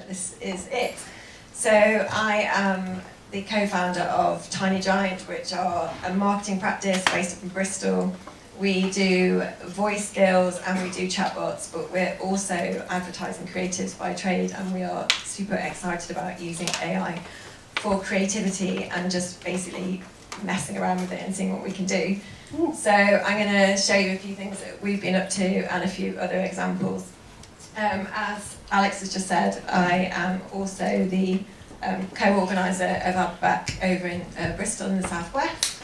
This is it. So I am the co-founder of Tiny Giant, which are a marketing practice based up in Bristol. We do voice skills and we do chatbots, but we're also advertising creatives by trade, and we are super excited about using AI for creativity and just basically messing around with it and seeing what we can do. So I'm going to show you a few things that we've been up to and a few other examples. As Alex has just said, I am also the co-organiser of our back over in Bristol in the southwest.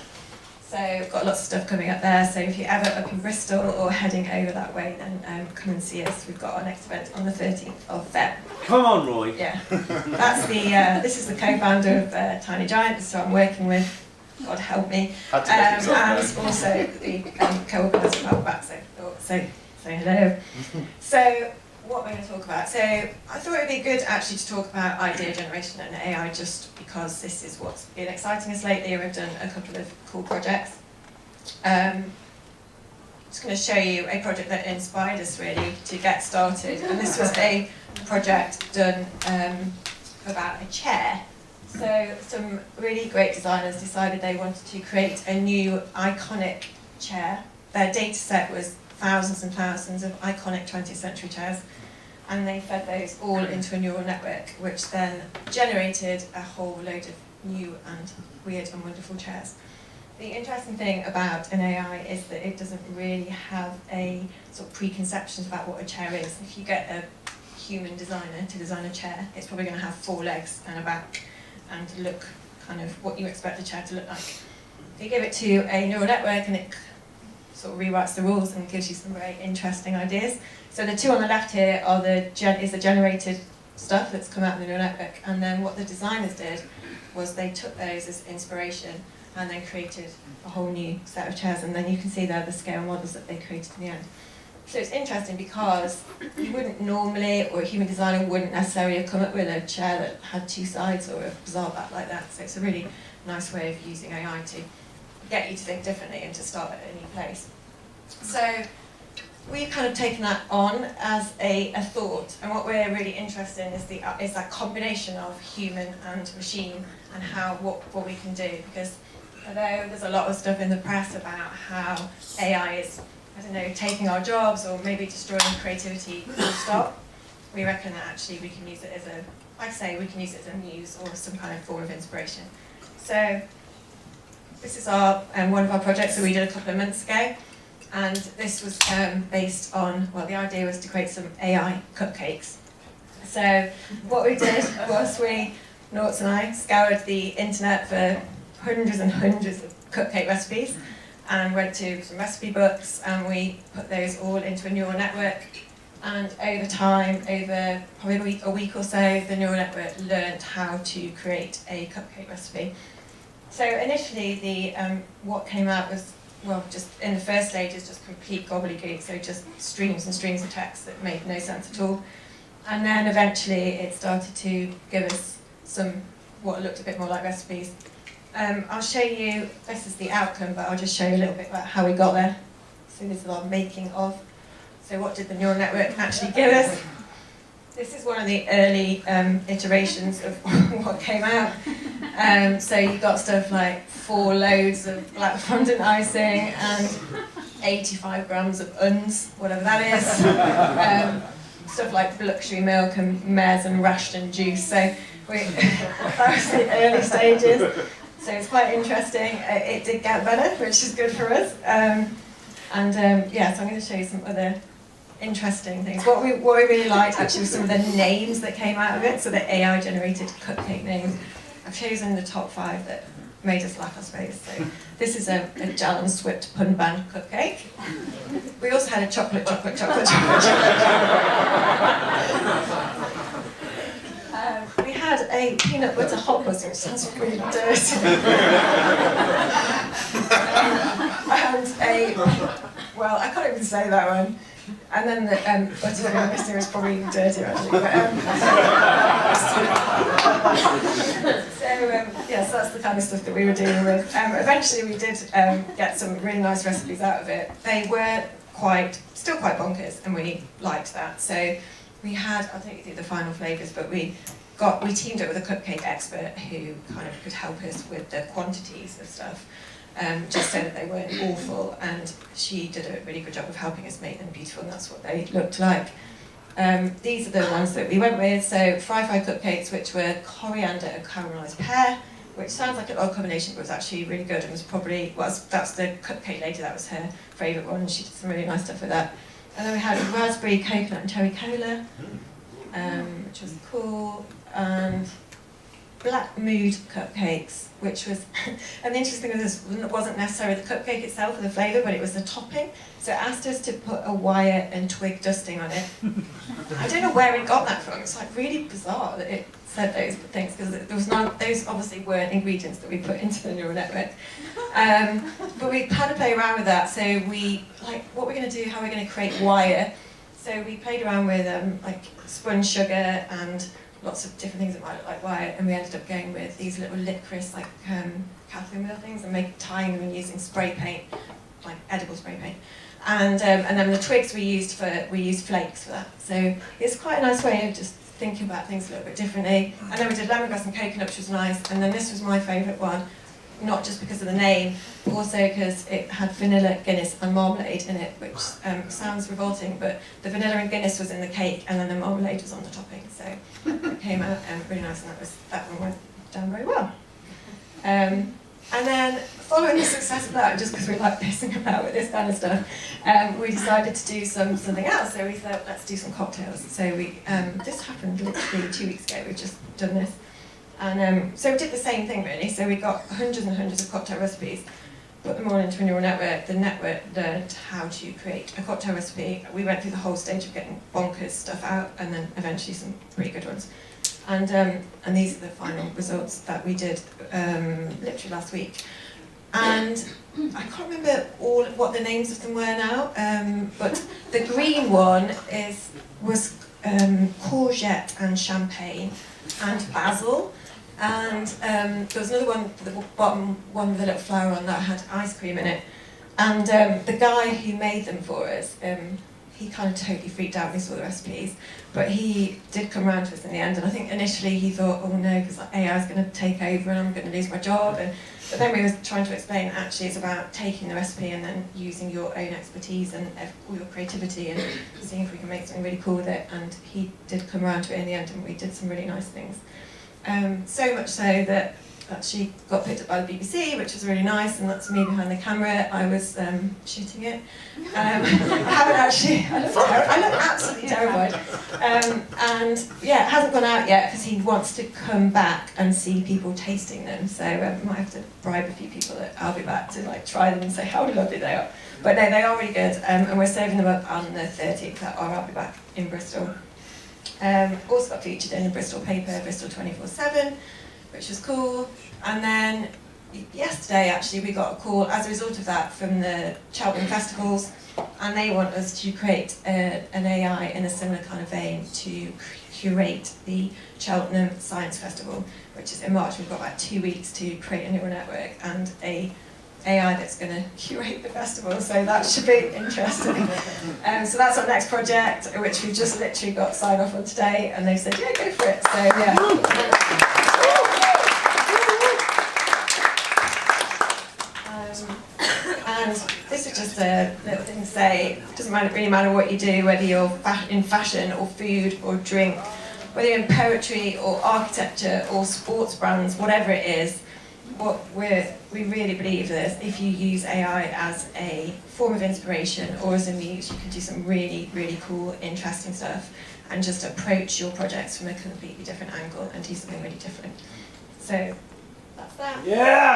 So we've got lots of stuff coming up there, so if you're ever up in Bristol or heading over that way, then come and see us. We've got our next event on the 13th of Feb. Come on, Roy. Yeah, that's this is the co-founder of Tiny Giant, so I'm working with, God help me, and also the co-organiser of our back, so say hello. So what we're going to talk about. So I thought it would be good actually to talk about idea generation and AI, just because this is what's been exciting us lately. We've done a couple of cool projects. Just going to show you a project that inspired us really to get started, and this was a project done about a chair. So some really great designers decided they wanted to create a new iconic chair. Their data set was thousands and thousands of iconic 20th century chairs, and they fed those all into a neural network, which then generated a whole load of new and weird and wonderful chairs. The interesting thing about an AI is that it doesn't really have a sort of preconceptions about what a chair is. If you get a human designer to design a chair, it's probably going to have 4 legs and a back and look kind of what you expect the chair to look like. If you give it to a neural network, and it sort of rewrites the rules and gives you some very interesting ideas. So the two on the left here are the generated stuff that's come out of the neural network, and then what the designers did was they took those as inspiration and then created a whole new set of chairs, and then you can see there the scale models that they created in the end. So it's interesting because you wouldn't normally, or a human designer wouldn't necessarily have come up with a chair that had 2 sides or a bizarre back like that. So it's a really nice way of using AI to get you to think differently and to start at a new place. So we've kind of taken that on as a thought, and what we're really interested in is that combination of human and machine, and what we can do. Because although there's a lot of stuff in the press about how AI is, I don't know, taking our jobs or maybe destroying creativity full stop, we reckon that actually we can use it as we can use it as a muse or some kind of form of inspiration. So this is one of our projects that we did a couple of months ago, and this was based on, well, the idea was to create some AI cupcakes. So what we did was Noughts and I, scoured the internet for hundreds and hundreds of cupcake recipes, and went to some recipe books, and we put those all into a neural network. And over time, over probably a week or so, the neural network learned how to create a cupcake recipe. So initially, what came out was, well, just in the first stages, just complete gobbledygook, so just streams and streams of text that made no sense at all. And then eventually it started to give us some, what looked a bit more like recipes. I'll show you, this is the outcome, but I'll just show you a little bit about how we got there. So this is our making of. So what did the neural network actually give us? This is one of the early iterations of what came out. So you got stuff like 4 loads of black fondant icing and 85 grams of uns, whatever that is. Stuff like luxury milk and mares and ration juice. So that was the early stages. So it's quite interesting. It did get better, which is good for us. Yeah, so I'm going to show you some other interesting things. What we really liked actually was some of the names that came out of it. So the AI generated cupcake names. I've chosen the top 5 that made us laugh, I suppose. So this is a Jal and Swift pun band cupcake. We also had a chocolate. We had a peanut butter hot bus, which sounds really dirty. Well, I can't even say that one. And then the butterfly mixer is probably dirty actually. So that's the kind of stuff that we were dealing with. Eventually we did get some really nice recipes out of it. They were still quite bonkers, and we liked that. So I'll take you through the final flavours, but we teamed up with a cupcake expert who kind of could help us with the quantities of stuff, just so that they weren't awful, and she did a really good job of helping us make them beautiful, and that's what they looked like. These are the ones that we went with, so fry cupcakes, which were coriander and caramelised pear, which sounds like an odd combination, but was actually really good, and was probably, that's the cupcake lady, that was her favourite one, and she did some really nice stuff with that. And then we had raspberry, coconut and cherry cola, which was cool, and black mood cupcakes, which was, and the interesting thing was this wasn't necessarily the cupcake itself or the flavour, but it was the topping. So it asked us to put a wire and twig dusting on it. I don't know where it got that from. It's like really bizarre that it said those things, because there was none, those obviously weren't ingredients that we put into the neural network. But we had to play around with that. So we, like, what we're going to do, how we're going to create wire. So we played around with like spun sugar and lots of different things that might look like wire, and we ended up going with these little licorice, like Catherine wheel things, and tying them and using spray paint, like edible spray paint. And then the twigs we used flakes for that. So it's quite a nice way of just thinking about things a little bit differently. And then we did lemongrass and coconut, which was nice. And then this was my favourite one, not just because of the name, but also because it had vanilla, Guinness and marmalade in it, which sounds revolting, but the vanilla and Guinness was in the cake, and then the marmalade was on the topping. So it came out really nice, and that one went down very well. And then, following the success of that, just because we like pissing about with this kind of stuff, we decided to do something else. So we thought, let's do some cocktails. So this happened literally 2 weeks ago. We've just done this. And so we did the same thing, really. So we got hundreds and hundreds of cocktail recipes, put them all into a neural network. The network learned how to create a cocktail recipe. We went through the whole stage of getting bonkers stuff out, and then eventually some pretty good ones. And these are the final results that we did literally last week. And I can't remember what the names of them were now, but the green one was courgette and champagne and basil. And there was another one, the bottom one with a little flower on that had ice cream in it. And the guy who made them for us, he kind of totally freaked out when he saw the recipes, but he did come around to us in the end. And I think initially he thought, oh no, because AI is going to take over and I'm going to lose my job. But then we were trying to explain, actually it's about taking the recipe and then using your own expertise and all your creativity and seeing if we can make something really cool with it. And he did come around to it in the end, and we did some really nice things. So much so that actually got picked up by the BBC, which was really nice, and that's me behind the camera. I was shooting it. I haven't actually, I look absolutely terrified. And yeah, it hasn't gone out yet because he wants to come back and see people tasting them. So I might have to bribe a few people that I'll be back to like try them and say how lovely they are. But no, they are really good, and we're serving them up on the 30th, or I'll be back in Bristol. Also got featured in the Bristol paper, Bristol 24/7, which was cool. And then yesterday, actually, we got a call as a result of that from the Cheltenham festivals, and they want us to create an AI in a similar kind of vein to curate the Cheltenham Science Festival, which is in March. We've got about 2 weeks to create a neural network and a AI that's going to curate the festival, so that should be interesting. So that's our next project, which we've just literally got signed off on today, and they said, yeah, go for it. So yeah. And this is just a little thing to say, it doesn't really matter what you do, whether you're in fashion or food or drink, whether you're in poetry or architecture or sports brands, whatever it is, what we really believe is if you use AI as a form of inspiration or as a muse, you can do some really, really cool, interesting stuff and just approach your projects from a completely different angle and do something really different. So that's that. Yeah!